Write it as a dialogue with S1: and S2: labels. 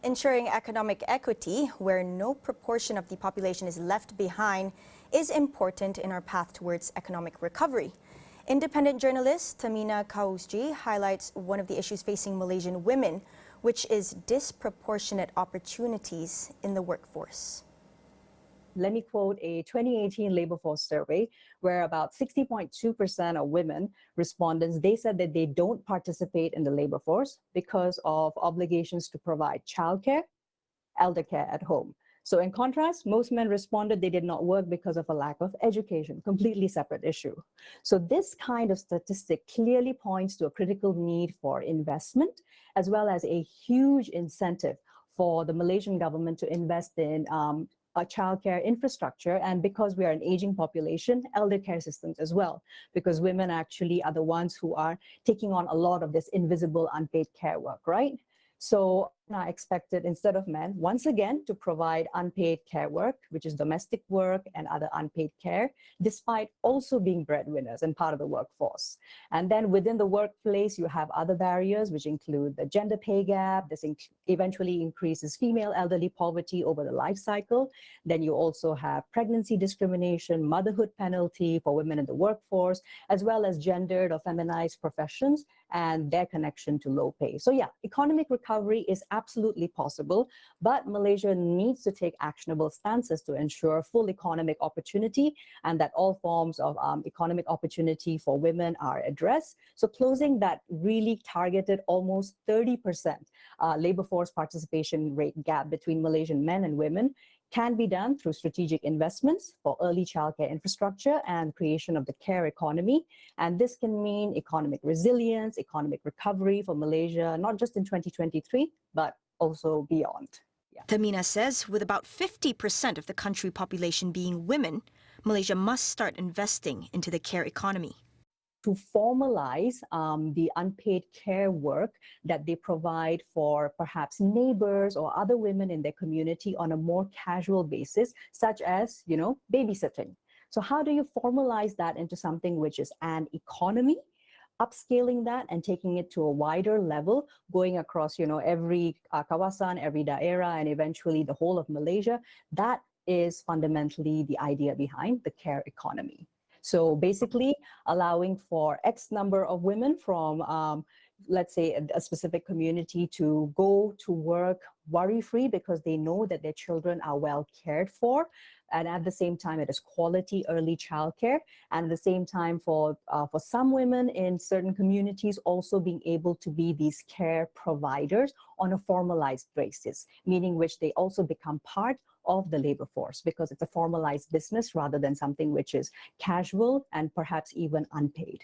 S1: Ensuring economic equity, where no proportion of the population is left behind, is important in our path towards economic recovery. Independent journalist Tehmina Kaoosji highlights one of the issues facing Malaysian women, which is disproportionate opportunities in the workforce.
S2: Let me quote a 2018 labor force survey where about 60.2% of women respondents, they said that they don't participate in the labor force because of obligations to provide childcare, elder care at home. So in contrast, most men responded they did not work because of a lack of education, completely separate issue. So this kind of statistic clearly points to a critical need for investment, as well as a huge incentive for the Malaysian government to invest in a childcare infrastructure, and because we are an aging population, elder care systems as well, because women actually are the ones who are taking on a lot of this invisible unpaid care work, right? So I expected, instead of men, once again, to provide unpaid care work, which is domestic work and other unpaid care, despite also being breadwinners and part of the workforce. And then within the workplace, you have other barriers, which include the gender pay gap. This eventually increases female elderly poverty over the life cycle. Then you also have pregnancy discrimination, motherhood penalty for women in the workforce, as well as gendered or feminized professions and their connection to low pay. So yeah, economic recovery is absolutely possible, but Malaysia needs to take actionable stances to ensure full economic opportunity and that all forms of economic opportunity for women are addressed. So closing that really targeted almost 30% labor force participation rate gap between Malaysian men and women can be done through strategic investments for early childcare infrastructure and creation of the care economy. And this can mean economic resilience, economic recovery for Malaysia, not just in 2023, but also beyond. Yeah.
S1: Tehmina says with about 50% of the country population being women, Malaysia must start investing into the care economy.
S2: To formalize the unpaid care work that they provide for perhaps neighbors or other women in their community on a more casual basis, such as, babysitting. So how do you formalize that into something which is an economy? Upscaling that and taking it to a wider level, going across, every kawasan, every daerah, and eventually the whole of Malaysia. That is fundamentally the idea behind the care economy. So basically allowing for X number of women from, let's say, a specific community to go to work worry-free because they know that their children are well cared for. And at the same time, it is quality early childcare. And at the same time, for some women in certain communities, also being able to be these care providers on a formalized basis, meaning which they also become part of the labor force because it's a formalized business rather than something which is casual and perhaps even unpaid.